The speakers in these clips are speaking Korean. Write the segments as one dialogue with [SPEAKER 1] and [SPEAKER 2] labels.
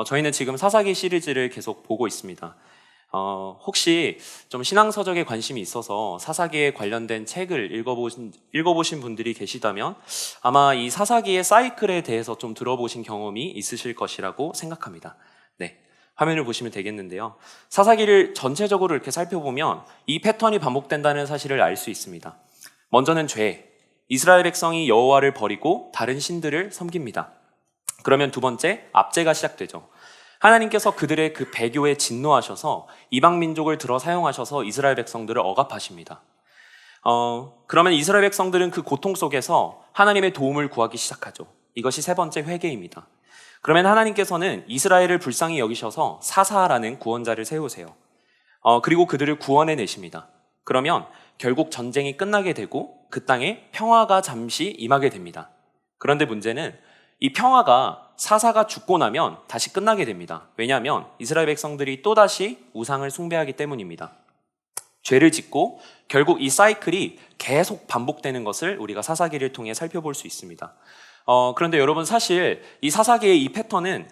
[SPEAKER 1] 저희는 지금 사사기 시리즈를 계속 보고 있습니다. 혹시 좀 신앙서적에 관심이 있어서 사사기에 관련된 책을 읽어보신 분들이 계시다면 아마 이 사사기의 사이클에 대해서 좀 들어보신 경험이 있으실 것이라고 생각합니다. 네, 화면을 보시면 되겠는데요. 사사기를 전체적으로 이렇게 살펴보면 이 패턴이 반복된다는 사실을 알 수 있습니다. 먼저는 죄. 이스라엘 백성이 여호와를 버리고 다른 신들을 섬깁니다. 그러면 두 번째, 압제가 시작되죠. 하나님께서 그들의 그 배교에 진노하셔서 이방 민족을 들어 사용하셔서 이스라엘 백성들을 억압하십니다. 그러면 이스라엘 백성들은 그 고통 속에서 하나님의 도움을 구하기 시작하죠. 이것이 세 번째 회개입니다. 그러면 하나님께서는 이스라엘을 불쌍히 여기셔서 사사라는 구원자를 세우세요. 그리고 그들을 구원해 내십니다. 그러면 결국 전쟁이 끝나게 되고 그 땅에 평화가 잠시 임하게 됩니다. 그런데 문제는 이 평화가 사사가 죽고 나면 다시 끝나게 됩니다. 왜냐하면 이스라엘 백성들이 또다시 우상을 숭배하기 때문입니다. 죄를 짓고 결국 이 사이클이 계속 반복되는 것을 우리가 사사기를 통해 살펴볼 수 있습니다. 그런데 여러분, 사실 이 사사기의 이 패턴은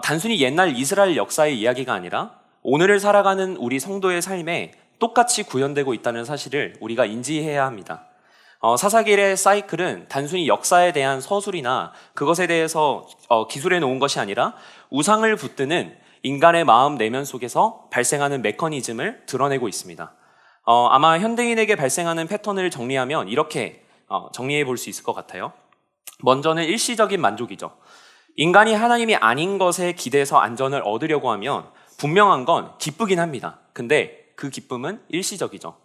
[SPEAKER 1] 단순히 옛날 이스라엘 역사의 이야기가 아니라 오늘을 살아가는 우리 성도의 삶에 똑같이 구현되고 있다는 사실을 우리가 인지해야 합니다. 사사기의 사이클은 단순히 역사에 대한 서술이나 그것에 대해서 기술해 놓은 것이 아니라 우상을 붙드는 인간의 마음 내면 속에서 발생하는 메커니즘을 드러내고 있습니다. 아마 현대인에게 발생하는 패턴을 정리하면 이렇게 정리해 볼 수 있을 것 같아요. 먼저는 일시적인 만족이죠. 인간이 하나님이 아닌 것에 기대서 안전을 얻으려고 하면 분명한 건 기쁘긴 합니다. 근데 그 기쁨은 일시적이죠.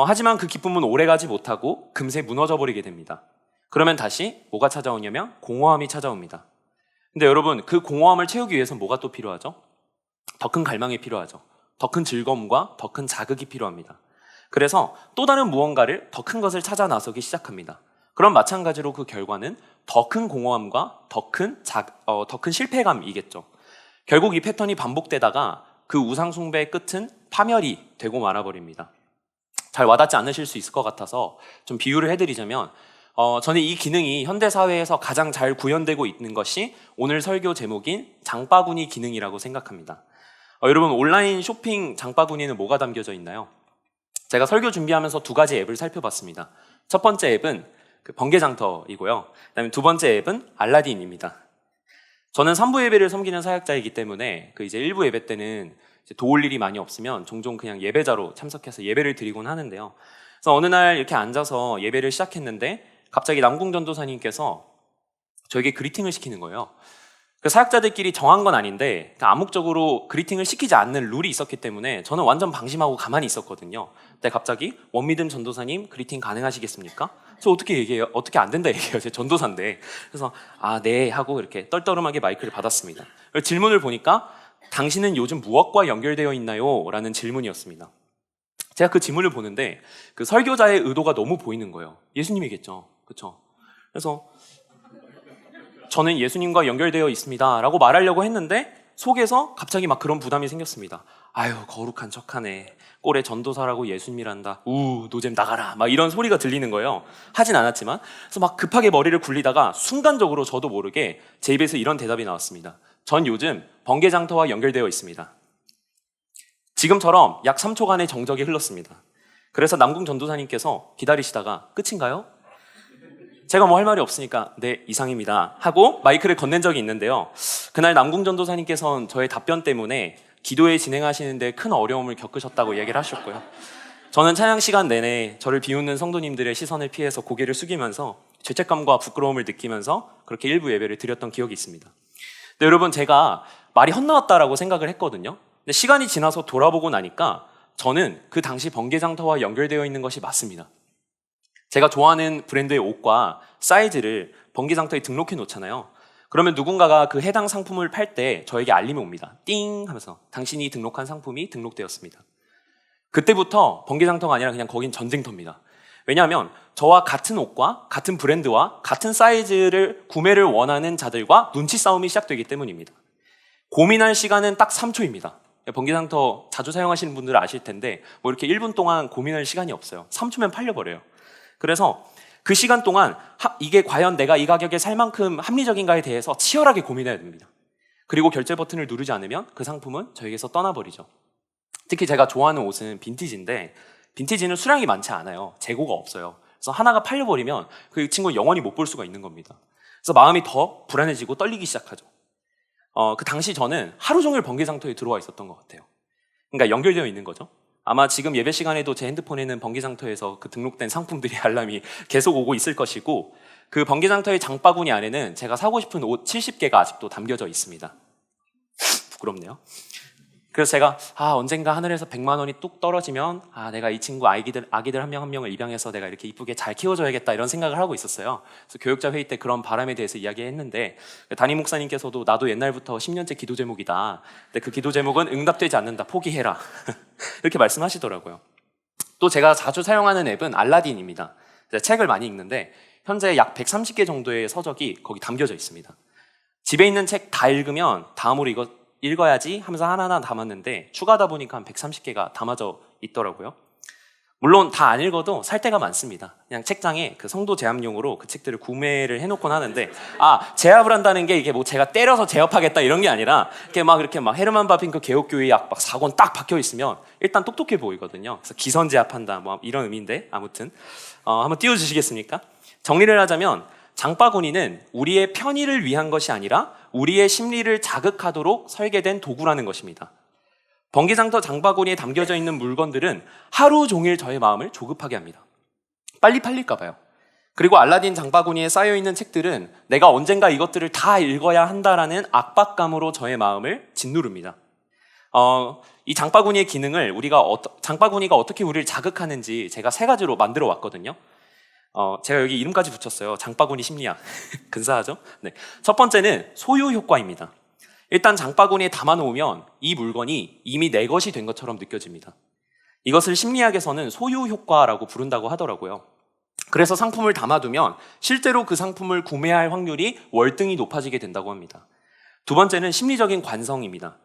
[SPEAKER 1] 하지만 그 기쁨은 오래가지 못하고 금세 무너져 버리게 됩니다. 그러면 다시 뭐가 찾아오냐면 공허함이 찾아옵니다. 근데 여러분, 그 공허함을 채우기 위해서 뭐가 또 필요하죠? 더 큰 갈망이 필요하죠. 더 큰 즐거움과 더 큰 자극이 필요합니다. 그래서 또 다른 무언가를 더 큰 것을 찾아 나서기 시작합니다. 그럼 마찬가지로 그 결과는 더 큰 공허함과 더 큰 실패감이겠죠. 결국 이 패턴이 반복되다가 그 우상 숭배의 끝은 파멸이 되고 말아버립니다. 잘 와닿지 않으실 수 있을 것 같아서 좀 비유를 해드리자면 저는 이 기능이 현대사회에서 가장 잘 구현되고 있는 것이 오늘 설교 제목인 장바구니 기능이라고 생각합니다. 여러분, 온라인 쇼핑 장바구니는 뭐가 담겨져 있나요? 제가 설교 준비하면서 두 가지 앱을 살펴봤습니다. 첫 번째 앱은 번개장터이고요. 그다음에 두 번째 앱은 알라딘입니다. 저는 3부 예배를 섬기는 사역자이기 때문에 이제 1부 예배 때는 도울 일이 많이 없으면 종종 그냥 예배자로 참석해서 예배를 드리곤 하는데요. 그래서 어느 날 이렇게 앉아서 예배를 시작했는데 갑자기 남궁 전도사님께서 저에게 그리팅을 시키는 거예요. 그 사역자들끼리 정한 건 아닌데 암묵적으로 그리팅을 시키지 않는 룰이 있었기 때문에 저는 완전 방심하고 가만히 있었거든요. 근데 갑자기 원미듬 전도사님 그리팅 가능하시겠습니까? 저 어떻게 얘기해요? 어떻게 안 된다 얘기해요. 제 전도사인데. 그래서 네 하고 이렇게 떨떠름하게 마이크를 받았습니다. 질문을 보니까 당신은 요즘 무엇과 연결되어 있나요? 라는 질문이었습니다. 제가 그 질문을 보는데 그 설교자의 의도가 너무 보이는 거예요. 예수님이겠죠. 그렇죠? 그래서 저는 예수님과 연결되어 있습니다 라고 말하려고 했는데 속에서 갑자기 막 그런 부담이 생겼습니다. 아유, 거룩한 척하네. 꼴에 전도사라고 예수님이란다. 노잼 나가라. 막 이런 소리가 들리는 거예요. 하진 않았지만. 그래서 막 급하게 머리를 굴리다가 순간적으로 저도 모르게 제 입에서 이런 대답이 나왔습니다. 전 요즘 번개장터와 연결되어 있습니다. 지금처럼 약 3초간의 정적이 흘렀습니다. 그래서 남궁 전도사님께서 기다리시다가 끝인가요? 제가 뭐 할 말이 없으니까 네, 이상입니다 하고 마이크를 건넨 적이 있는데요. 그날 남궁 전도사님께서는 저의 답변 때문에 기도회 진행하시는데 큰 어려움을 겪으셨다고 얘기를 하셨고요. 저는 찬양 시간 내내 저를 비웃는 성도님들의 시선을 피해서 고개를 숙이면서 죄책감과 부끄러움을 느끼면서 그렇게 일부 예배를 드렸던 기억이 있습니다. 근데 여러분, 제가 말이 헛나왔다라고 생각을 했거든요. 근데 시간이 지나서 돌아보고 나니까 저는 그 당시 번개장터와 연결되어 있는 것이 맞습니다. 제가 좋아하는 브랜드의 옷과 사이즈를 번개장터에 등록해 놓잖아요. 그러면 누군가가 그 해당 상품을 팔 때 저에게 알림이 옵니다. 띵 하면서 당신이 등록한 상품이 등록되었습니다. 그때부터 번개장터가 아니라 그냥 거긴 전쟁터입니다. 왜냐하면 저와 같은 옷과 같은 브랜드와 같은 사이즈를 구매를 원하는 자들과 눈치 싸움이 시작되기 때문입니다. 고민할 시간은 딱 3초입니다. 번개장터 자주 사용하시는 분들은 아실 텐데 뭐 이렇게 1분 동안 고민할 시간이 없어요. 3초면 팔려버려요. 그래서 그 시간 동안 이게 과연 내가 이 가격에 살 만큼 합리적인가에 대해서 치열하게 고민해야 됩니다. 그리고 결제 버튼을 누르지 않으면 그 상품은 저에게서 떠나버리죠. 특히 제가 좋아하는 옷은 빈티지인데 빈티지는 수량이 많지 않아요. 재고가 없어요. 그래서 하나가 팔려버리면 그 친구는 영원히 못 볼 수가 있는 겁니다. 그래서 마음이 더 불안해지고 떨리기 시작하죠. 그 당시 저는 하루 종일 번개장터에 들어와 있었던 것 같아요. 그러니까 연결되어 있는 거죠. 아마 지금 예배 시간에도 제 핸드폰에는 번개장터에서 그 등록된 상품들이 알람이 계속 오고 있을 것이고, 그 번개장터의 장바구니 안에는 제가 사고 싶은 옷 70개가 아직도 담겨져 있습니다. 부끄럽네요. 그래서 제가 언젠가 하늘에서 100만 원이 뚝 떨어지면 내가 이 친구 아기들 한 명 한 명을 입양해서 내가 이렇게 이쁘게 잘 키워줘야겠다 이런 생각을 하고 있었어요. 그래서 교육자 회의 때 그런 바람에 대해서 이야기했는데 담임 목사님께서도 나도 옛날부터 10년째 기도 제목이다. 근데 그 기도 제목은 응답되지 않는다. 포기해라. 이렇게 말씀하시더라고요. 또 제가 자주 사용하는 앱은 알라딘입니다. 책을 많이 읽는데 현재 약 130개 정도의 서적이 거기 담겨져 있습니다. 집에 있는 책 다 읽으면 다음으로 이거 읽어야지 하면서 하나하나 담았는데 추가하다 보니까 한 130개가 담아져 있더라고요. 물론 다 안 읽어도 살 때가 많습니다. 그냥 책장에 그 성도 제압용으로 그 책들을 구매를 해놓곤 하는데 제압을 한다는 게 이게 뭐 제가 때려서 제압하겠다 이런 게 아니라 이렇게 막 헤르만 바빙크 개혁교회 약 4권 딱 박혀 있으면 일단 똑똑해 보이거든요. 그래서 기선 제압한다 뭐 이런 의미인데 아무튼 한번 띄워주시겠습니까? 정리를 하자면 장바구니는 우리의 편의를 위한 것이 아니라 우리의 심리를 자극하도록 설계된 도구라는 것입니다. 번개장터 장바구니에 담겨져 있는 물건들은 하루 종일 저의 마음을 조급하게 합니다. 빨리 팔릴까 봐요. 그리고 알라딘 장바구니에 쌓여있는 책들은 내가 언젠가 이것들을 다 읽어야 한다라는 압박감으로 저의 마음을 짓누릅니다. 이 장바구니의 기능을 장바구니가 어떻게 우리를 자극하는지 제가 3가지로 만들어 왔거든요. 제가 여기 이름까지 붙였어요. 장바구니 심리학. 근사하죠? 네. 첫 번째는 소유 효과입니다. 일단 장바구니에 담아놓으면 이 물건이 이미 내 것이 된 것처럼 느껴집니다. 이것을 심리학에서는 소유 효과라고 부른다고 하더라고요. 그래서 상품을 담아두면 실제로 그 상품을 구매할 확률이 월등히 높아지게 된다고 합니다. 두 번째는 심리적인 관성입니다.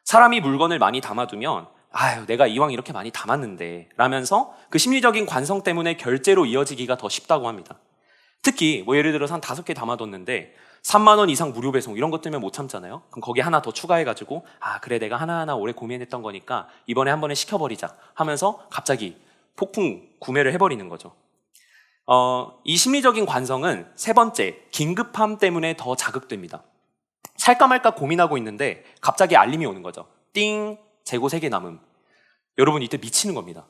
[SPEAKER 1] 사람이 물건을 많이 담아두면 내가 이왕 이렇게 많이 담았는데 라면서 그 심리적인 관성 때문에 결제로 이어지기가 더 쉽다고 합니다. 특히 예를 들어서 한 5개 담아뒀는데 3만 원 이상 무료 배송 이런 것 때문에 못 참잖아요. 그럼 거기 하나 더 추가해가지고 그래 내가 하나하나 오래 고민했던 거니까 이번에 한 번에 시켜버리자 하면서 갑자기 폭풍 구매를 해버리는 거죠. 이 심리적인 관성은 3번째 긴급함 때문에 더 자극됩니다. 살까 말까 고민하고 있는데 갑자기 알림이 오는 거죠. 띵! 재고 3개 남음. 여러분 이때 미치는 겁니다.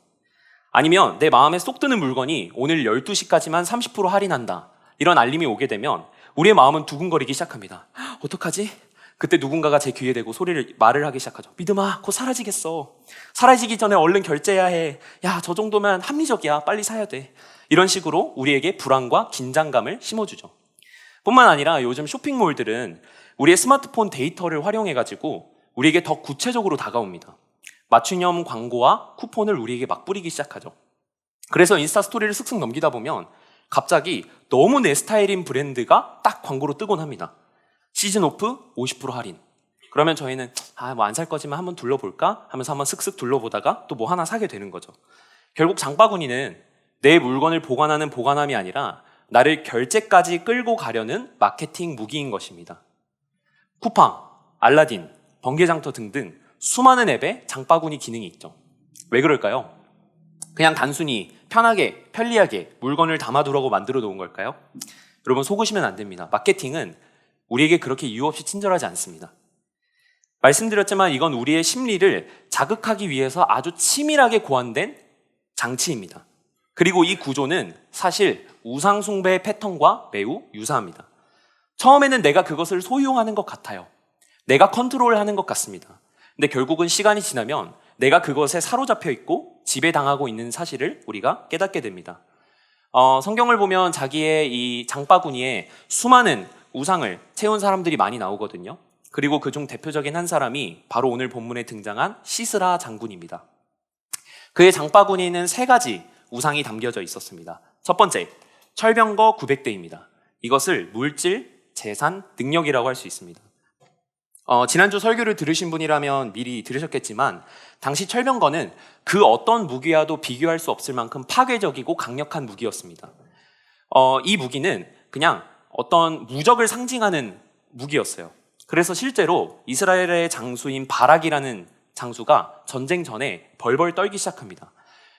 [SPEAKER 1] 아니면 내 마음에 쏙 드는 물건이 오늘 12시까지만 30% 할인한다. 이런 알림이 오게 되면 우리의 마음은 두근거리기 시작합니다. 어떡하지? 그때 누군가가 제 귀에 대고 말을 하기 시작하죠. 믿음아, 곧 사라지겠어. 사라지기 전에 얼른 결제해야 해. 저 정도면 합리적이야. 빨리 사야 돼. 이런 식으로 우리에게 불안과 긴장감을 심어주죠. 뿐만 아니라 요즘 쇼핑몰들은 우리의 스마트폰 데이터를 활용해가지고 우리에게 더 구체적으로 다가옵니다. 맞춤형 광고와 쿠폰을 우리에게 막 뿌리기 시작하죠. 그래서 인스타 스토리를 슥슥 넘기다 보면 갑자기 너무 내 스타일인 브랜드가 딱 광고로 뜨곤 합니다. 시즌 오프 50% 할인. 그러면 저희는 뭐 안 살 거지만 한번 둘러볼까 하면서 한번 슥슥 둘러보다가 또 뭐 하나 사게 되는 거죠. 결국 장바구니는 내 물건을 보관하는 보관함이 아니라 나를 결제까지 끌고 가려는 마케팅 무기인 것입니다. 쿠팡, 알라딘, 번개장터 등등 수많은 앱에 장바구니 기능이 있죠. 왜 그럴까요? 그냥 단순히 편하게, 편리하게 물건을 담아두라고 만들어 놓은 걸까요? 여러분 속으시면 안 됩니다. 마케팅은 우리에게 그렇게 이유 없이 친절하지 않습니다. 말씀드렸지만 이건 우리의 심리를 자극하기 위해서 아주 치밀하게 고안된 장치입니다. 그리고 이 구조는 사실 우상숭배의 패턴과 매우 유사합니다. 처음에는 내가 그것을 소유하는 것 같아요. 내가 컨트롤하는 것 같습니다. 근데 결국은 시간이 지나면 내가 그것에 사로잡혀 있고 지배당하고 있는 사실을 우리가 깨닫게 됩니다. 성경을 보면 자기의 이 장바구니에 수많은 우상을 채운 사람들이 많이 나오거든요. 그리고 그중 대표적인 한 사람이 바로 오늘 본문에 등장한 시스라 장군입니다. 그의 장바구니에는 3가지 우상이 담겨져 있었습니다. 첫 번째, 철병거 900대입니다. 이것을 물질, 재산, 능력이라고 할 수 있습니다. 지난주 설교를 들으신 분이라면 미리 들으셨겠지만 당시 철병거는 그 어떤 무기와도 비교할 수 없을 만큼 파괴적이고 강력한 무기였습니다. 이 무기는 그냥 어떤 무적을 상징하는 무기였어요. 그래서 실제로 이스라엘의 장수인 바락이라는 장수가 전쟁 전에 벌벌 떨기 시작합니다.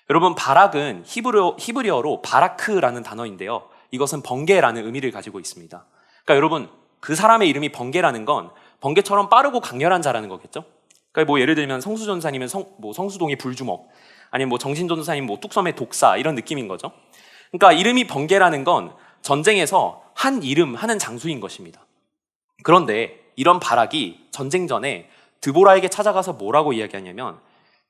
[SPEAKER 1] 여러분, 바락은 히브리어로 바라크라는 단어인데요. 이것은 번개라는 의미를 가지고 있습니다. 그러니까 여러분, 그 사람의 이름이 번개라는 건 번개처럼 빠르고 강렬한 자라는 거겠죠? 그러니까 뭐 예를 들면 성수전사님은 성수동의 불주먹, 아니면 뭐 정신전도사님 뚝섬의 독사, 이런 느낌인 거죠. 그러니까 이름이 번개라는 건 전쟁에서 한 이름 하는 장수인 것입니다. 그런데 이런 바락이 전쟁 전에 드보라에게 찾아가서 뭐라고 이야기하냐면,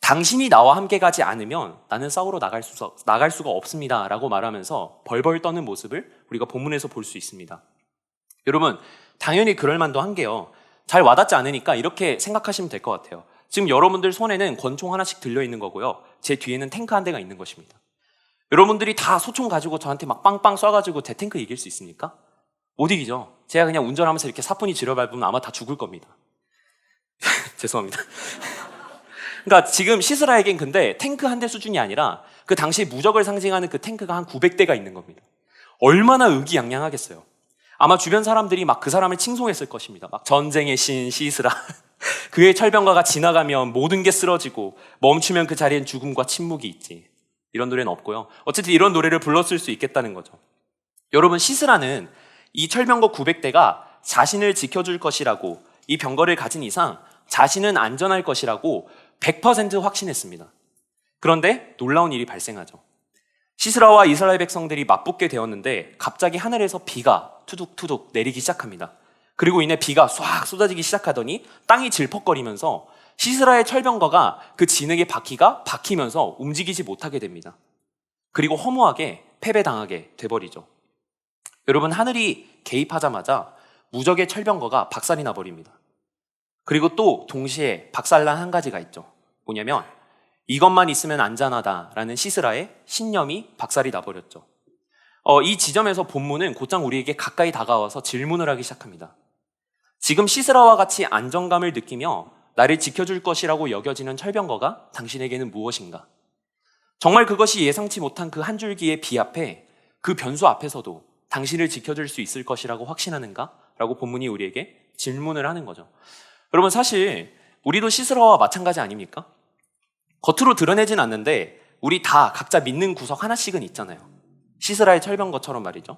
[SPEAKER 1] 당신이 나와 함께 가지 않으면 나는 싸우러 나갈 수가 없습니다 라고 말하면서 벌벌 떠는 모습을 우리가 본문에서 볼 수 있습니다. 여러분, 당연히 그럴 만도 한 게요, 잘 와닿지 않으니까 이렇게 생각하시면 될 것 같아요. 지금 여러분들 손에는 권총 하나씩 들려있는 거고요, 제 뒤에는 탱크 한 대가 있는 것입니다. 여러분들이 다 소총 가지고 저한테 막 빵빵 쏴가지고 제 탱크 이길 수 있습니까? 못 이기죠. 제가 그냥 운전하면서 이렇게 사뿐히 지려밟으면 아마 다 죽을 겁니다. 죄송합니다. 그러니까 지금 시스라에겐 근데 탱크 한 대 수준이 아니라 그 당시 무적을 상징하는 그 탱크가 한 900대가 있는 겁니다. 얼마나 의기양양하겠어요. 아마 주변 사람들이 막 그 사람을 칭송했을 것입니다. 막 전쟁의 신 시스라. 그의 철병가가 지나가면 모든 게 쓰러지고 멈추면 그 자리엔 죽음과 침묵이 있지. 이런 노래는 없고요. 어쨌든 이런 노래를 불렀을 수 있겠다는 거죠. 여러분, 시스라는 이 철병거 900대가 자신을 지켜줄 것이라고, 이 병거를 가진 이상 자신은 안전할 것이라고 100% 확신했습니다. 그런데 놀라운 일이 발생하죠. 시스라와 이스라엘 백성들이 맞붙게 되었는데 갑자기 하늘에서 비가 투둑투둑 내리기 시작합니다. 그리고 이내 비가 쏴 쏟아지기 시작하더니 땅이 질퍽거리면서 시스라의 철병거가 그 진흙의 바퀴가 박히면서 움직이지 못하게 됩니다. 그리고 허무하게 패배당하게 돼버리죠. 여러분, 하늘이 개입하자마자 무적의 철병거가 박살이 나버립니다. 그리고 또 동시에 박살난 한 가지가 있죠. 뭐냐면 이것만 있으면 안전하다라는 시스라의 신념이 박살이 나버렸죠. 이 지점에서 본문은 곧장 우리에게 가까이 다가와서 질문을 하기 시작합니다. 지금 시스라와 같이 안정감을 느끼며 나를 지켜줄 것이라고 여겨지는 철병거가 당신에게는 무엇인가? 정말 그것이 예상치 못한 그 한 줄기의 비 앞에, 그 변수 앞에서도 당신을 지켜줄 수 있을 것이라고 확신하는가? 라고 본문이 우리에게 질문을 하는 거죠. 여러분, 사실 우리도 시스라와 마찬가지 아닙니까? 겉으로 드러내진 않는데 우리 다 각자 믿는 구석 하나씩은 있잖아요. 시스라의 철병거처럼 말이죠.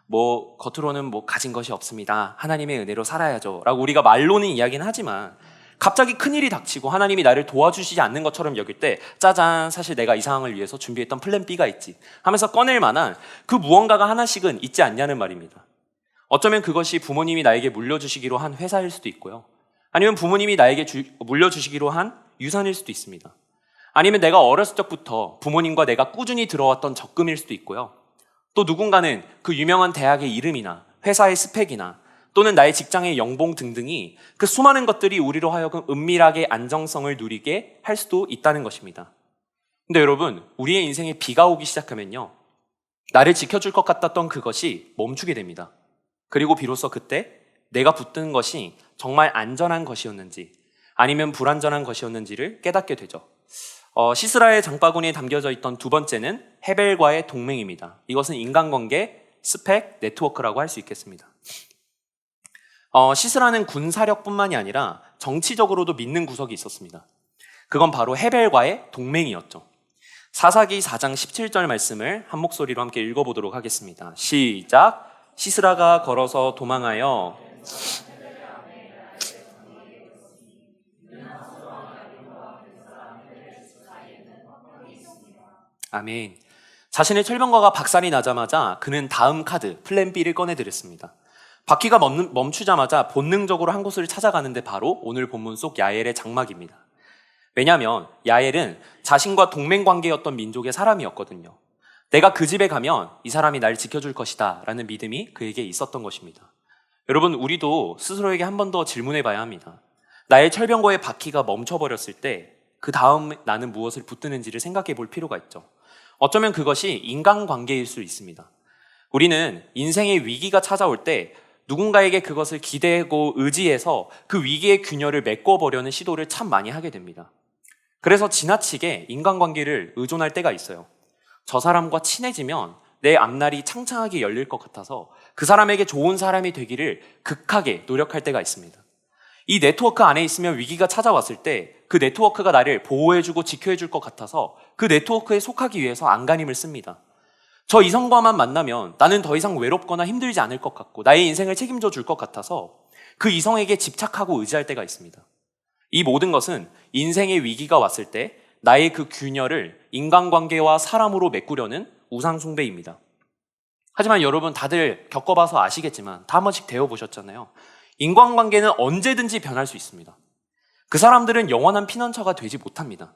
[SPEAKER 1] 뭐 겉으로는 뭐 가진 것이 없습니다, 하나님의 은혜로 살아야죠 라고 우리가 말로는 이야기는 하지만, 갑자기 큰일이 닥치고 하나님이 나를 도와주시지 않는 것처럼 여길 때 짜잔, 사실 내가 이 상황을 위해서 준비했던 플랜 B가 있지 하면서 꺼낼 만한 그 무언가가 하나씩은 있지 않냐는 말입니다. 어쩌면 그것이 부모님이 나에게 물려주시기로 한 회사일 수도 있고요, 아니면 부모님이 나에게 물려주시기로 한 유산일 수도 있습니다. 아니면 내가 어렸을 적부터 부모님과 내가 꾸준히 들어왔던 적금일 수도 있고요, 또 누군가는 그 유명한 대학의 이름이나 회사의 스펙이나 또는 나의 직장의 연봉 등등이, 그 수많은 것들이 우리로 하여금 은밀하게 안정성을 누리게 할 수도 있다는 것입니다. 근데 여러분, 우리의 인생에 비가 오기 시작하면요, 나를 지켜줄 것 같았던 그것이 멈추게 됩니다. 그리고 비로소 그때 내가 붙든 것이 정말 안전한 것이었는지 아니면 불안전한 것이었는지를 깨닫게 되죠. 시스라의 장바구니에 담겨져 있던 두 번째는 헤벨과의 동맹입니다. 이것은 인간관계, 스펙, 네트워크라고 할 수 있겠습니다. 시스라는 군사력뿐만이 아니라 정치적으로도 믿는 구석이 있었습니다. 그건 바로 헤벨과의 동맹이었죠. 사사기 4장 17절 말씀을 한 목소리로 함께 읽어보도록 하겠습니다. 시작! 시스라가 걸어서 도망하여 아멘. 자신의 철병거가 박살이 나자마자 그는 다음 카드 플랜 B를 꺼내드렸습니다. 바퀴가 멈추자마자 본능적으로 한 곳을 찾아가는데 바로 오늘 본문 속 야엘의 장막입니다. 왜냐하면 야엘은 자신과 동맹관계였던 민족의 사람이었거든요. 내가 그 집에 가면 이 사람이 날 지켜줄 것이다 라는 믿음이 그에게 있었던 것입니다. 여러분, 우리도 스스로에게 한 번 더 질문해 봐야 합니다. 나의 철병거의 바퀴가 멈춰버렸을 때 그 다음 나는 무엇을 붙드는지를 생각해 볼 필요가 있죠. 어쩌면 그것이 인간관계일 수 있습니다. 우리는 인생의 위기가 찾아올 때 누군가에게 그것을 기대고 의지해서 그 위기의 균열을 메꿔보려는 시도를 참 많이 하게 됩니다. 그래서 지나치게 인간관계를 의존할 때가 있어요. 저 사람과 친해지면 내 앞날이 창창하게 열릴 것 같아서 그 사람에게 좋은 사람이 되기를 극하게 노력할 때가 있습니다. 이 네트워크 안에 있으면 위기가 찾아왔을 때 그 네트워크가 나를 보호해주고 지켜줄 것 같아서 그 네트워크에 속하기 위해서 안간힘을 씁니다. 저 이성과만 만나면 나는 더 이상 외롭거나 힘들지 않을 것 같고 나의 인생을 책임져 줄 것 같아서 그 이성에게 집착하고 의지할 때가 있습니다. 이 모든 것은 인생의 위기가 왔을 때 나의 그 균열을 인간관계와 사람으로 메꾸려는 우상숭배입니다. 하지만 여러분 다들 겪어봐서 아시겠지만 다 한 번씩 되어보셨잖아요. 인간관계는 언제든지 변할 수 있습니다. 그 사람들은 영원한 피난처가 되지 못합니다.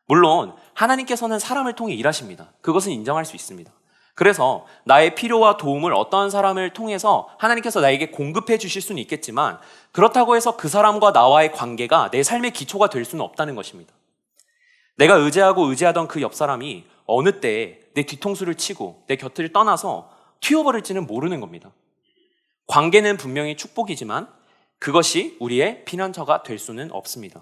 [SPEAKER 1] 물론 하나님께서는 사람을 통해 일하십니다. 그것은 인정할 수 있습니다. 그래서 나의 필요와 도움을 어떠한 사람을 통해서 하나님께서 나에게 공급해 주실 수는 있겠지만 그렇다고 해서 그 사람과 나와의 관계가 내 삶의 기초가 될 수는 없다는 것입니다. 내가 의지하던 그 옆 사람이 어느 때에 내 뒤통수를 치고 내 곁을 떠나서 튀어버릴지는 모르는 겁니다. 관계는 분명히 축복이지만 그것이 우리의 피난처가 될 수는 없습니다.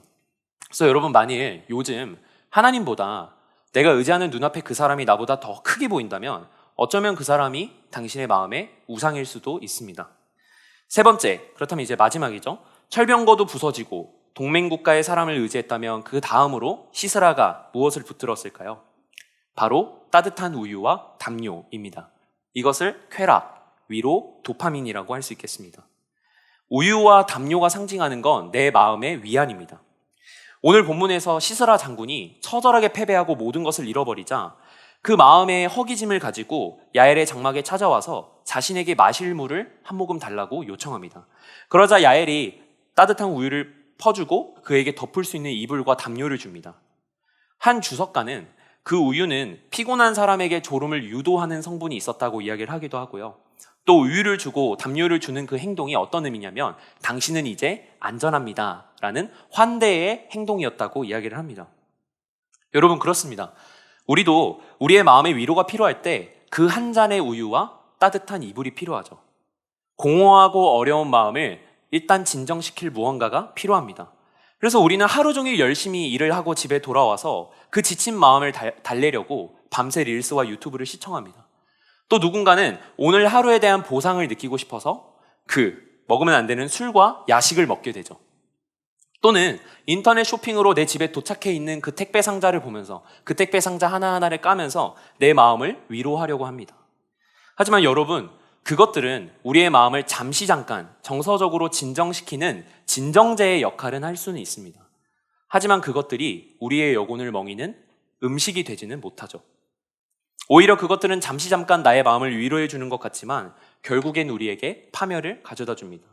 [SPEAKER 1] 그래서 여러분 만일 요즘 하나님보다 내가 의지하는 눈앞에 그 사람이 나보다 더 크게 보인다면 어쩌면 그 사람이 당신의 마음의 우상일 수도 있습니다. 세 번째, 그렇다면 이제 마지막이죠. 철병거도 부서지고 동맹국가의 사람을 의지했다면 그 다음으로 시스라가 무엇을 붙들었을까요? 바로 따뜻한 우유와 담요입니다. 이것을 쾌락, 위로, 도파민이라고 할 수 있겠습니다. 우유와 담요가 상징하는 건 내 마음의 위안입니다. 오늘 본문에서 시스라 장군이 처절하게 패배하고 모든 것을 잃어버리자 그 마음의 허기짐을 가지고 야엘의 장막에 찾아와서 자신에게 마실 물을 한 모금 달라고 요청합니다. 그러자 야엘이 따뜻한 우유를 퍼주고 그에게 덮을 수 있는 이불과 담요를 줍니다. 한 주석가는 그 우유는 피곤한 사람에게 졸음을 유도하는 성분이 있었다고 이야기를 하기도 하고요. 또 우유를 주고 담요를 주는 그 행동이 어떤 의미냐면 당신은 이제 안전합니다 라는 환대의 행동이었다고 이야기를 합니다. 여러분 그렇습니다. 우리도 우리의 마음의 위로가 필요할 때 그 한 잔의 우유와 따뜻한 이불이 필요하죠. 공허하고 어려운 마음을 일단 진정시킬 무언가가 필요합니다. 그래서 우리는 하루 종일 열심히 일을 하고 집에 돌아와서 그 지친 마음을 달래려고 밤새 릴스와 유튜브를 시청합니다. 또 누군가는 오늘 하루에 대한 보상을 느끼고 싶어서 먹으면 안 되는 술과 야식을 먹게 되죠. 또는 인터넷 쇼핑으로 내 집에 도착해 있는 그 택배 상자를 보면서 그 택배 상자 하나하나를 까면서 내 마음을 위로하려고 합니다. 하지만 여러분, 그것들은 우리의 마음을 잠깐 정서적으로 진정시키는 진정제의 역할은 할 수는 있습니다. 하지만 그것들이 우리의 영혼을 먹이는 음식이 되지는 못하죠. 오히려 그것들은 잠깐 나의 마음을 위로해 주는 것 같지만 결국엔 우리에게 파멸을 가져다 줍니다.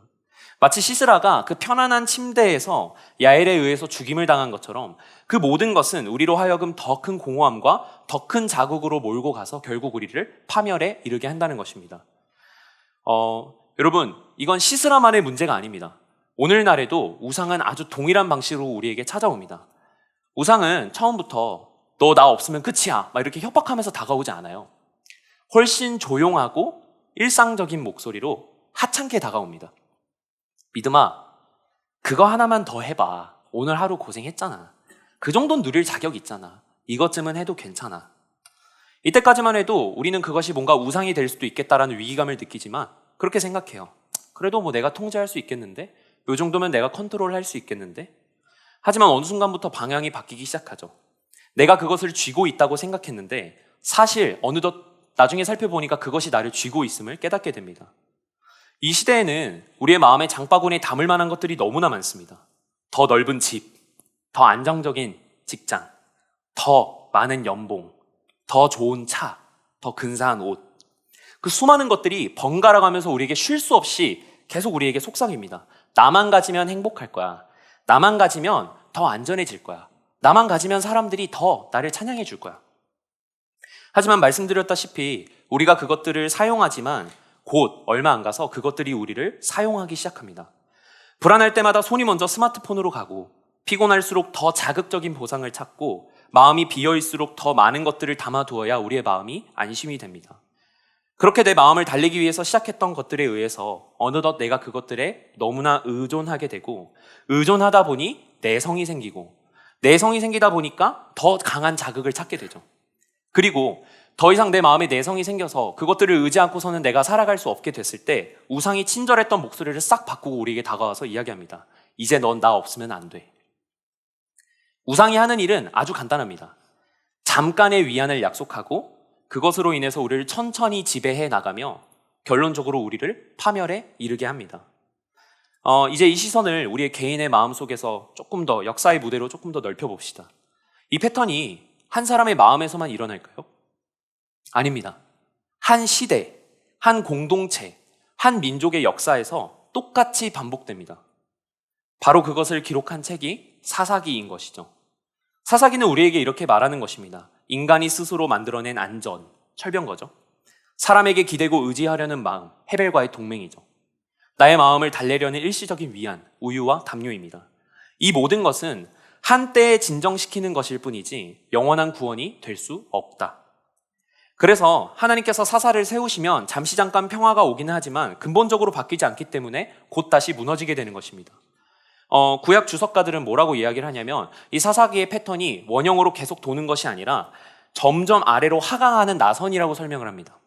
[SPEAKER 1] 마치 시스라가 그 편안한 침대에서 야엘에 의해서 죽임을 당한 것처럼 그 모든 것은 우리로 하여금 더 큰 공허함과 더 큰 자극으로 몰고 가서 결국 우리를 파멸에 이르게 한다는 것입니다. 여러분, 이건 시스라만의 문제가 아닙니다. 오늘날에도 우상은 아주 동일한 방식으로 우리에게 찾아옵니다. 우상은 처음부터 너 나 없으면 끝이야 막 이렇게 협박하면서 다가오지 않아요. 훨씬 조용하고 일상적인 목소리로 하찮게 다가옵니다. 믿음아, 그거 하나만 더 해봐. 오늘 하루 고생했잖아. 그 정도는 누릴 자격 있잖아. 이것쯤은 해도 괜찮아. 이때까지만 해도 우리는 그것이 뭔가 우상이 될 수도 있겠다라는 위기감을 느끼지만 그렇게 생각해요. 그래도 뭐 내가 통제할 수 있겠는데? 요 정도면 내가 컨트롤할 수 있겠는데? 하지만 어느 순간부터 방향이 바뀌기 시작하죠. 내가 그것을 쥐고 있다고 생각했는데 사실 어느덧 나중에 살펴보니까 그것이 나를 쥐고 있음을 깨닫게 됩니다. 이 시대에는 우리의 마음에 장바구니에 담을 만한 것들이 너무나 많습니다. 더 넓은 집, 더 안정적인 직장, 더 많은 연봉, 더 좋은 차, 더 근사한 옷. 그 수많은 것들이 번갈아 가면서 우리에게 쉴 수 없이 계속 우리에게 속삭입니다. 나만 가지면 행복할 거야. 나만 가지면 더 안전해질 거야. 나만 가지면 사람들이 더 나를 찬양해 줄 거야. 하지만 말씀드렸다시피 우리가 그것들을 사용하지만 곧 얼마 안 가서 그것들이 우리를 사용하기 시작합니다. 불안할 때마다 손이 먼저 스마트폰으로 가고 피곤할수록 더 자극적인 보상을 찾고 마음이 비어있을수록 더 많은 것들을 담아두어야 우리의 마음이 안심이 됩니다. 그렇게 내 마음을 달래기 위해서 시작했던 것들에 의해서 어느덧 내가 그것들에 너무나 의존하게 되고 의존하다 보니 내성이 생기고 내성이 생기다 보니까 더 강한 자극을 찾게 되죠. 그리고 더 이상 내 마음에 내성이 생겨서 그것들을 의지 않고서는 내가 살아갈 수 없게 됐을 때 우상이 친절했던 목소리를 싹 바꾸고 우리에게 다가와서 이야기합니다. 이제 넌 나 없으면 안 돼. 우상이 하는 일은 아주 간단합니다. 잠깐의 위안을 약속하고 그것으로 인해서 우리를 천천히 지배해 나가며 결론적으로 우리를 파멸에 이르게 합니다. 이제 이 시선을 우리의 개인의 마음 속에서 조금 더 역사의 무대로 조금 더 넓혀봅시다. 이 패턴이 한 사람의 마음에서만 일어날까요? 아닙니다. 한 시대, 한 공동체, 한 민족의 역사에서 똑같이 반복됩니다. 바로 그것을 기록한 책이 사사기인 것이죠. 사사기는 우리에게 이렇게 말하는 것입니다. 인간이 스스로 만들어낸 안전, 철병거죠. 사람에게 기대고 의지하려는 마음, 헤벨과의 동맹이죠. 나의 마음을 달래려는 일시적인 위안, 우유와 담요입니다. 이 모든 것은 한때에 진정시키는 것일 뿐이지 영원한 구원이 될 수 없다. 그래서 하나님께서 사사를 세우시면 잠시 잠깐 평화가 오기는 하지만 근본적으로 바뀌지 않기 때문에 곧 다시 무너지게 되는 것입니다. 구약 주석가들은 뭐라고 이야기를 하냐면 이 사사기의 패턴이 원형으로 계속 도는 것이 아니라 점점 아래로 하강하는 나선이라고 설명을 합니다.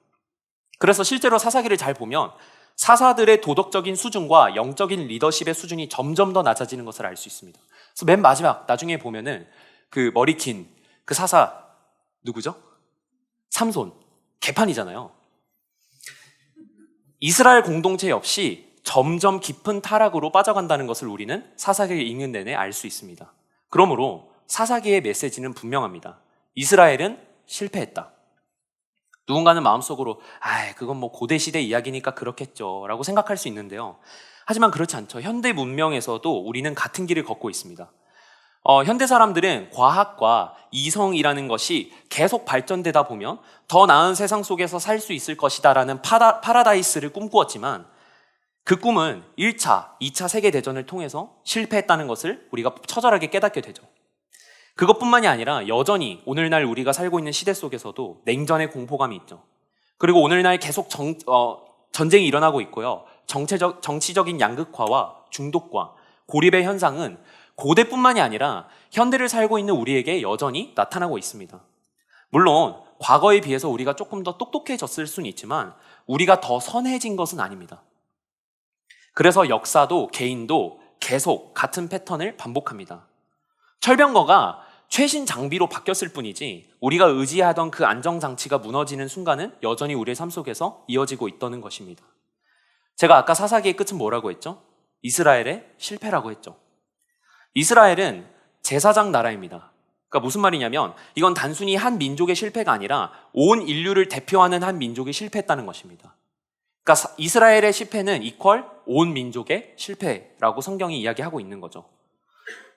[SPEAKER 1] 그래서 실제로 사사기를 잘 보면 사사들의 도덕적인 수준과 영적인 리더십의 수준이 점점 더 낮아지는 것을 알 수 있습니다. 그래서 맨 마지막 나중에 보면은 그 머리 긴 그 사사 누구죠? 삼손, 개판이잖아요. 이스라엘 공동체 역시 점점 깊은 타락으로 빠져간다는 것을 우리는 사사기를 읽는 내내 알 수 있습니다. 그러므로 사사기의 메시지는 분명합니다. 이스라엘은 실패했다. 누군가는 마음속으로 그건 뭐 고대 시대 이야기니까 그렇겠죠 라고 생각할 수 있는데요. 하지만 그렇지 않죠. 현대 문명에서도 우리는 같은 길을 걷고 있습니다. 현대 사람들은 과학과 이성이라는 것이 계속 발전되다 보면 더 나은 세상 속에서 살 수 있을 것이다라는 파라다이스를 꿈꾸었지만 그 꿈은 1차, 2차 세계대전을 통해서 실패했다는 것을 우리가 처절하게 깨닫게 되죠. 그것뿐만이 아니라 여전히 오늘날 우리가 살고 있는 시대 속에서도 냉전의 공포감이 있죠. 그리고 오늘날 계속 전쟁이 일어나고 있고요. 정치적인 양극화와 중독과 고립의 현상은 고대뿐만이 아니라 현대를 살고 있는 우리에게 여전히 나타나고 있습니다. 물론 과거에 비해서 우리가 조금 더 똑똑해졌을 수는 있지만 우리가 더 선해진 것은 아닙니다. 그래서 역사도 개인도 계속 같은 패턴을 반복합니다. 철병거가 최신 장비로 바뀌었을 뿐이지 우리가 의지하던 그 안정장치가 무너지는 순간은 여전히 우리의 삶 속에서 이어지고 있다는 것입니다. 제가 아까 사사기의 끝은 뭐라고 했죠? 이스라엘의 실패라고 했죠. 이스라엘은 제사장 나라입니다. 그러니까 무슨 말이냐면 이건 단순히 한 민족의 실패가 아니라 온 인류를 대표하는 한 민족이 실패했다는 것입니다. 그러니까 이스라엘의 실패는 이퀄 온 민족의 실패라고 성경이 이야기하고 있는 거죠.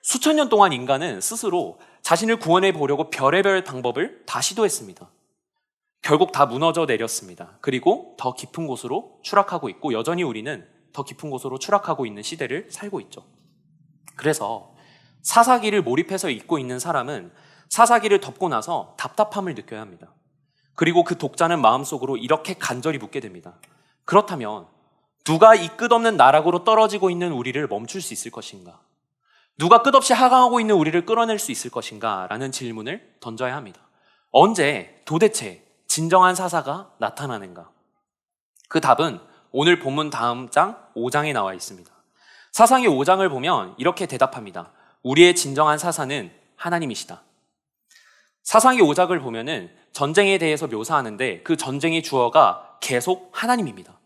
[SPEAKER 1] 수천 년 동안 인간은 스스로 자신을 구원해 보려고 별의별 방법을 다 시도했습니다. 결국 다 무너져 내렸습니다. 그리고 더 깊은 곳으로 추락하고 있고 여전히 우리는 더 깊은 곳으로 추락하고 있는 시대를 살고 있죠. 그래서 사사기를 몰입해서 읽고 있는 사람은 사사기를 덮고 나서 답답함을 느껴야 합니다. 그리고 그 독자는 마음속으로 이렇게 간절히 묻게 됩니다. 그렇다면 누가 이 끝없는 나락으로 떨어지고 있는 우리를 멈출 수 있을 것인가? 누가 끝없이 하강하고 있는 우리를 끌어낼 수 있을 것인가? 라는 질문을 던져야 합니다. 언제 도대체 진정한 사사가 나타나는가? 그 답은 오늘 본문 다음 장 5장에 나와 있습니다. 사사기 5장을 보면 이렇게 대답합니다. 우리의 진정한 사사는 하나님이시다. 사사기 5장을 보면은 전쟁에 대해서 묘사하는데 그 전쟁의 주어가 계속 하나님입니다.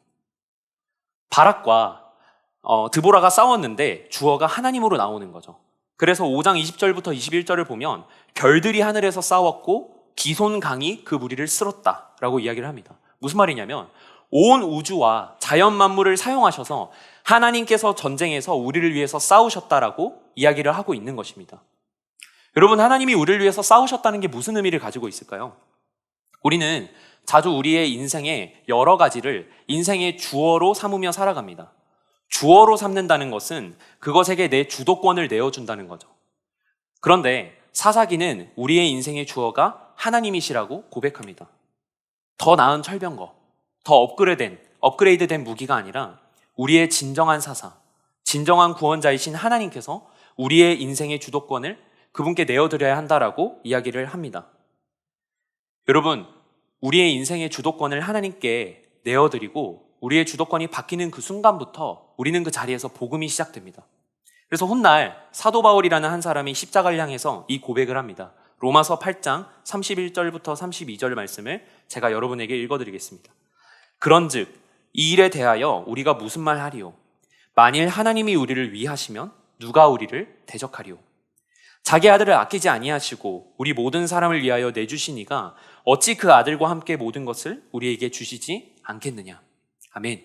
[SPEAKER 1] 바락과 드보라가 싸웠는데 주어가 하나님으로 나오는 거죠. 그래서 5장 20절부터 21절을 보면 별들이 하늘에서 싸웠고 기손 강이 그 무리를 쓸었다라고 이야기를 합니다. 무슨 말이냐면 온 우주와 자연 만물을 사용하셔서 하나님께서 전쟁에서 우리를 위해서 싸우셨다라고 이야기를 하고 있는 것입니다. 여러분, 하나님이 우리를 위해서 싸우셨다는 게 무슨 의미를 가지고 있을까요? 우리는 자주 우리의 인생의 여러 가지를 인생의 주어로 삼으며 살아갑니다. 주어로 삼는다는 것은 그것에게 내 주도권을 내어준다는 거죠. 그런데 사사기는 우리의 인생의 주어가 하나님이시라고 고백합니다. 더 나은 철병거, 더 업그레이드된 무기가 아니라 우리의 진정한 사사, 진정한 구원자이신 하나님께서 우리의 인생의 주도권을 그분께 내어드려야 한다라고 이야기를 합니다. 여러분, 우리의 인생의 주도권을 하나님께 내어드리고 우리의 주도권이 바뀌는 그 순간부터 우리는 그 자리에서 복음이 시작됩니다. 그래서 훗날 사도 바울이라는 한 사람이 십자가를 향해서 이 고백을 합니다. 로마서 8장 31절부터 32절 말씀을 제가 여러분에게 읽어드리겠습니다. 그런즉 이 일에 대하여 우리가 무슨 말 하리요? 만일 하나님이 우리를 위하시면 누가 우리를 대적하리요? 자기 아들을 아끼지 아니하시고 우리 모든 사람을 위하여 내주시니가 어찌 그 아들과 함께 모든 것을 우리에게 주시지 않겠느냐? 아멘.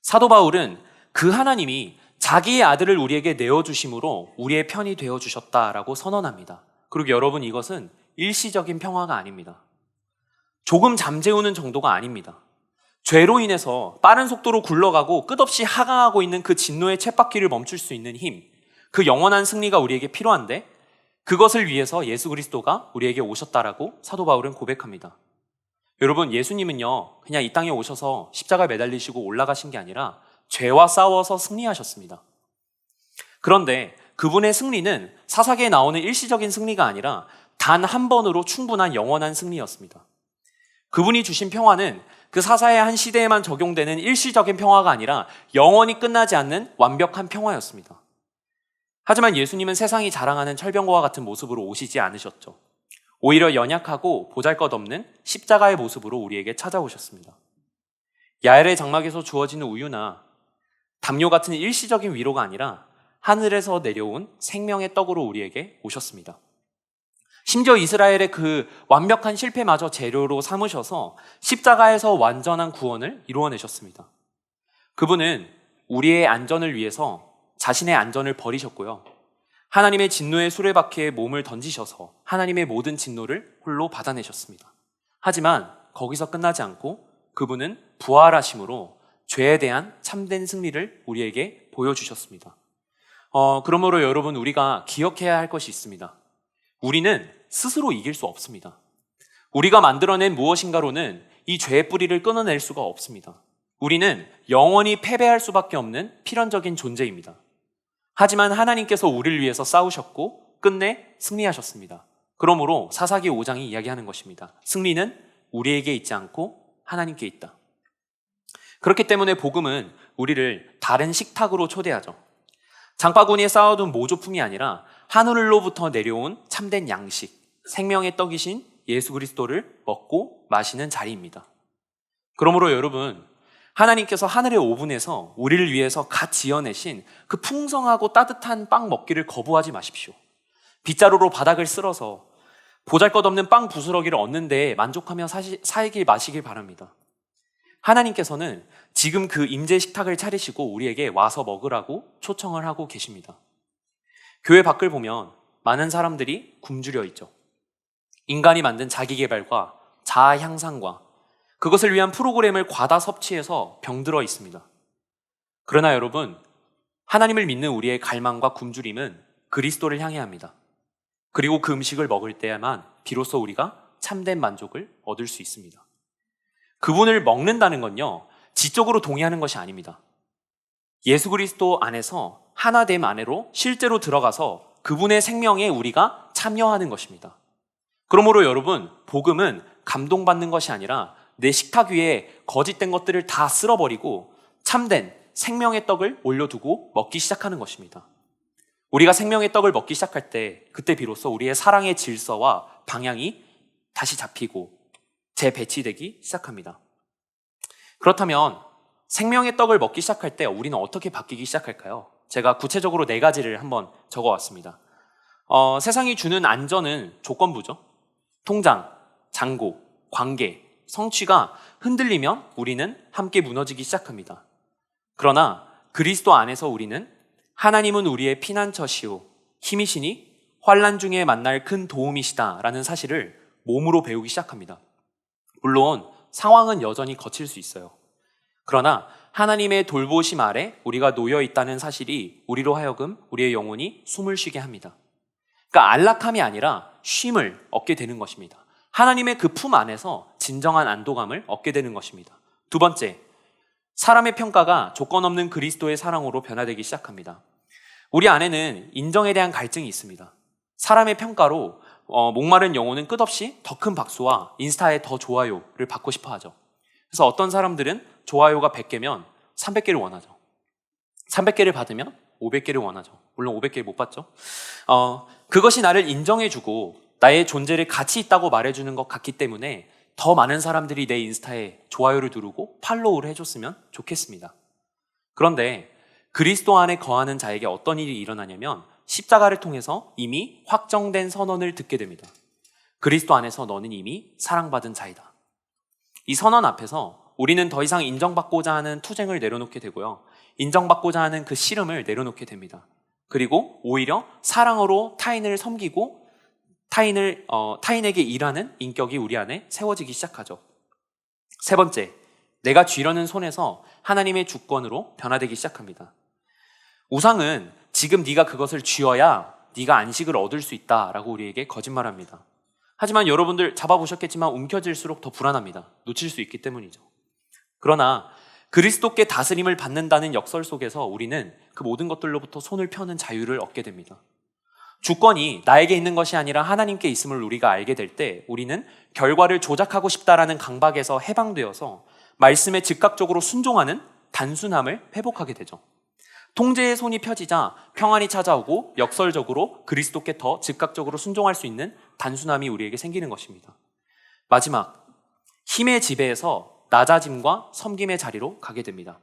[SPEAKER 1] 사도 바울은 그 하나님이 자기의 아들을 우리에게 내어주심으로 우리의 편이 되어주셨다라고 선언합니다. 그리고 여러분, 이것은 일시적인 평화가 아닙니다. 조금 잠재우는 정도가 아닙니다. 죄로 인해서 빠른 속도로 굴러가고 끝없이 하강하고 있는 그 진노의 쳇바퀴를 멈출 수 있는 힘, 그 영원한 승리가 우리에게 필요한데 그것을 위해서 예수 그리스도가 우리에게 오셨다라고 사도 바울은 고백합니다. 여러분, 예수님은요, 그냥 이 땅에 오셔서 십자가에 매달리시고 올라가신 게 아니라 죄와 싸워서 승리하셨습니다. 그런데 그분의 승리는 사사기에 나오는 일시적인 승리가 아니라 단 한 번으로 충분한 영원한 승리였습니다. 그분이 주신 평화는 그 사사의 한 시대에만 적용되는 일시적인 평화가 아니라 영원히 끝나지 않는 완벽한 평화였습니다. 하지만 예수님은 세상이 자랑하는 철병거와 같은 모습으로 오시지 않으셨죠. 오히려 연약하고 보잘것없는 십자가의 모습으로 우리에게 찾아오셨습니다. 야엘의 장막에서 주어지는 우유나 담요 같은 일시적인 위로가 아니라 하늘에서 내려온 생명의 떡으로 우리에게 오셨습니다. 심지어 이스라엘의 그 완벽한 실패마저 재료로 삼으셔서 십자가에서 완전한 구원을 이루어내셨습니다. 그분은 우리의 안전을 위해서 자신의 안전을 버리셨고요. 하나님의 진노의 수레바퀴에 몸을 던지셔서 하나님의 모든 진노를 홀로 받아내셨습니다. 하지만 거기서 끝나지 않고 그분은 부활하심으로 죄에 대한 참된 승리를 우리에게 보여주셨습니다. 그러므로 여러분, 우리가 기억해야 할 것이 있습니다. 우리는 스스로 이길 수 없습니다. 우리가 만들어낸 무엇인가로는 이 죄의 뿌리를 끊어낼 수가 없습니다. 우리는 영원히 패배할 수밖에 없는 필연적인 존재입니다. 하지만 하나님께서 우리를 위해서 싸우셨고 끝내 승리하셨습니다. 그러므로 사사기 5장이 이야기하는 것입니다. 승리는 우리에게 있지 않고 하나님께 있다. 그렇기 때문에 복음은 우리를 다른 식탁으로 초대하죠. 장바구니에 쌓아둔 모조품이 아니라 하늘로부터 내려온 참된 양식, 생명의 떡이신 예수 그리스도를 먹고 마시는 자리입니다. 그러므로 여러분, 하나님께서 하늘의 오븐에서 우리를 위해서 갓 지어내신 그 풍성하고 따뜻한 빵 먹기를 거부하지 마십시오. 빗자루로 바닥을 쓸어서 보잘것없는 빵 부스러기를 얻는 데에 만족하며 살길 마시길 바랍니다. 하나님께서는 지금 그 임재 식탁을 차리시고 우리에게 와서 먹으라고 초청을 하고 계십니다. 교회 밖을 보면 많은 사람들이 굶주려 있죠. 인간이 만든 자기개발과 자아 향상과 그것을 위한 프로그램을 과다 섭취해서 병들어 있습니다. 그러나 여러분, 하나님을 믿는 우리의 갈망과 굶주림은 그리스도를 향해 합니다. 그리고 그 음식을 먹을 때에만 비로소 우리가 참된 만족을 얻을 수 있습니다. 그분을 먹는다는 건요, 지적으로 동의하는 것이 아닙니다. 예수 그리스도 안에서 하나됨 안으로 실제로 들어가서 그분의 생명에 우리가 참여하는 것입니다. 그러므로 여러분, 복음은 감동받는 것이 아니라 내 식탁 위에 거짓된 것들을 다 쓸어버리고 참된 생명의 떡을 올려두고 먹기 시작하는 것입니다. 우리가 생명의 떡을 먹기 시작할 때 그때 비로소 우리의 사랑의 질서와 방향이 다시 잡히고 재배치되기 시작합니다. 그렇다면 생명의 떡을 먹기 시작할 때 우리는 어떻게 바뀌기 시작할까요? 제가 구체적으로 4가지를 한번 적어왔습니다. 세상이 주는 안전은 조건부죠. 통장, 잔고, 관계, 성취가 흔들리면 우리는 함께 무너지기 시작합니다. 그러나 그리스도 안에서 우리는 하나님은 우리의 피난처시오, 힘이시니 환난 중에 만날 큰 도움이시다라는 사실을 몸으로 배우기 시작합니다. 물론 상황은 여전히 거칠 수 있어요. 그러나 하나님의 돌보심 아래 우리가 놓여 있다는 사실이 우리로 하여금 우리의 영혼이 숨을 쉬게 합니다. 그러니까 안락함이 아니라 쉼을 얻게 되는 것입니다. 하나님의 그 품 안에서 진정한 안도감을 얻게 되는 것입니다. 2번째, 사람의 평가가 조건 없는 그리스도의 사랑으로 변화되기 시작합니다. 우리 안에는 인정에 대한 갈증이 있습니다. 사람의 평가로 목마른 영혼은 끝없이 더 큰 박수와 인스타에 더 좋아요를 받고 싶어 하죠. 그래서 어떤 사람들은 좋아요가 100개면 300개를 원하죠. 300개를 받으면 500개를 원하죠. 물론 500개를 못 받죠. 그것이 나를 인정해주고 나의 존재를 가치 있다고 말해주는 것 같기 때문에 더 많은 사람들이 내 인스타에 좋아요를 누르고 팔로우를 해줬으면 좋겠습니다. 그런데 그리스도 안에 거하는 자에게 어떤 일이 일어나냐면 십자가를 통해서 이미 확정된 선언을 듣게 됩니다. 그리스도 안에서 너는 이미 사랑받은 자이다. 이 선언 앞에서 우리는 더 이상 인정받고자 하는 투쟁을 내려놓게 되고요. 인정받고자 하는 그 씨름을 내려놓게 됩니다. 그리고 오히려 사랑으로 타인을 섬기고 타인에게 일하는 인격이 우리 안에 세워지기 시작하죠. 세 번째, 내가 쥐려는 손에서 하나님의 주권으로 변화되기 시작합니다. 우상은 지금 네가 그것을 쥐어야 네가 안식을 얻을 수 있다라고 우리에게 거짓말합니다. 하지만 여러분들 잡아보셨겠지만 움켜질수록 더 불안합니다. 놓칠 수 있기 때문이죠. 그러나 그리스도께 다스림을 받는다는 역설 속에서 우리는 그 모든 것들로부터 손을 펴는 자유를 얻게 됩니다. 주권이 나에게 있는 것이 아니라 하나님께 있음을 우리가 알게 될 때 우리는 결과를 조작하고 싶다라는 강박에서 해방되어서 말씀에 즉각적으로 순종하는 단순함을 회복하게 되죠. 통제의 손이 펴지자 평안이 찾아오고 역설적으로 그리스도께 더 즉각적으로 순종할 수 있는 단순함이 우리에게 생기는 것입니다. 마지막, 힘의 지배에서 낮아짐과 섬김의 자리로 가게 됩니다.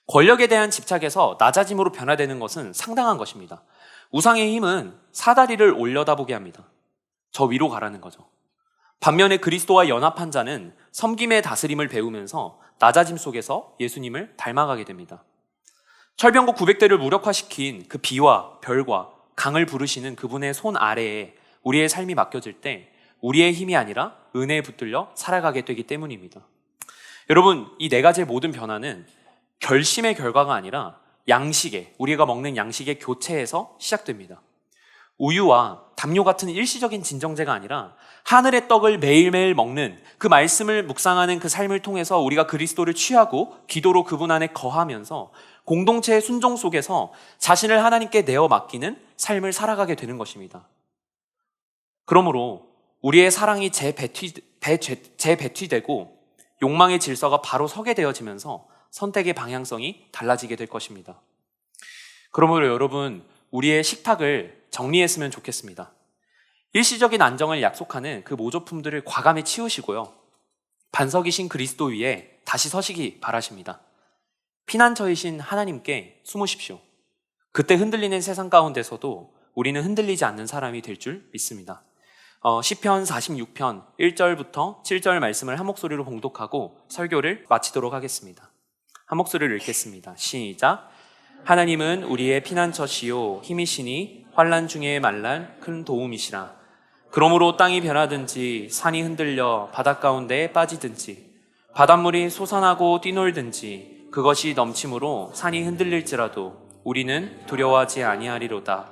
[SPEAKER 1] 권력에 대한 집착에서 낮아짐으로 변화되는 것은 상당한 것입니다. 우상의 힘은 사다리를 올려다보게 합니다. 저 위로 가라는 거죠. 반면에 그리스도와 연합한 자는 섬김의 다스림을 배우면서 낮아짐 속에서 예수님을 닮아가게 됩니다. 철병거 900대를 무력화시킨 그 비와 별과 강을 부르시는 그분의 손 아래에 우리의 삶이 맡겨질 때 우리의 힘이 아니라 은혜에 붙들려 살아가게 되기 때문입니다. 여러분, 이 네 가지의 모든 변화는 결심의 결과가 아니라 우리가 먹는 양식의 교체에서 시작됩니다. 우유와 담요 같은 일시적인 진정제가 아니라 하늘의 떡을 매일매일 먹는 그 말씀을 묵상하는 그 삶을 통해서 우리가 그리스도를 취하고 기도로 그분 안에 거하면서 공동체의 순종 속에서 자신을 하나님께 내어 맡기는 삶을 살아가게 되는 것입니다. 그러므로 우리의 사랑이 재배치되고 욕망의 질서가 바로 서게 되어지면서 선택의 방향성이 달라지게 될 것입니다. 그러므로 여러분, 우리의 식탁을 정리했으면 좋겠습니다. 일시적인 안정을 약속하는 그 모조품들을 과감히 치우시고요. 반석이신 그리스도 위에 다시 서시기 바라십니다. 피난처이신 하나님께 숨으십시오. 그때 흔들리는 세상 가운데서도 우리는 흔들리지 않는 사람이 될 줄 믿습니다. 시편 46편 1절부터 7절 말씀을 한 목소리로 봉독하고 설교를 마치도록 하겠습니다. 한 목소리를 읽겠습니다. 시작. 하나님은 우리의 피난처시요 힘이시니 환난 중에 만난 큰 도움이시라. 그러므로 땅이 변하든지 산이 흔들려 바닷 가운데에 빠지든지 바닷물이 솟아나고 뛰놀든지 그것이 넘침으로 산이 흔들릴지라도 우리는 두려워하지 아니하리로다.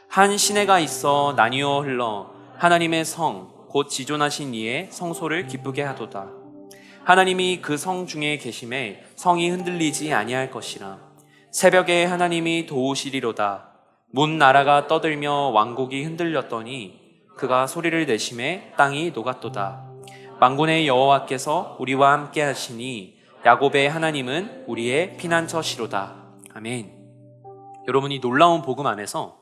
[SPEAKER 1] 한 시내가 있어 나뉘어 흘러 하나님의 성 곧 지존하신 이의 성소를 기쁘게 하도다. 하나님이 그 성 중에 계심에 성이 흔들리지 아니할 것이라. 새벽에 하나님이 도우시리로다. 문 나라가 떠들며 왕국이 흔들렸더니 그가 소리를 내심에 땅이 녹았도다. 만군의 여호와께서 우리와 함께 하시니 야곱의 하나님은 우리의 피난처시로다. 아멘. 여러분이 놀라운 복음 안에서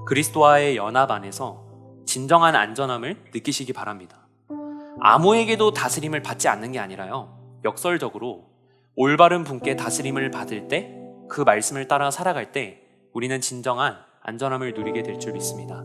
[SPEAKER 1] 그리스도와의 연합 안에서 진정한 안전함을 느끼시기 바랍니다. 아무에게도 다스림을 받지 않는 게 아니라요, 역설적으로 올바른 분께 다스림을 받을 때 그 말씀을 따라 살아갈 때 우리는 진정한 안전함을 누리게 될 줄 믿습니다.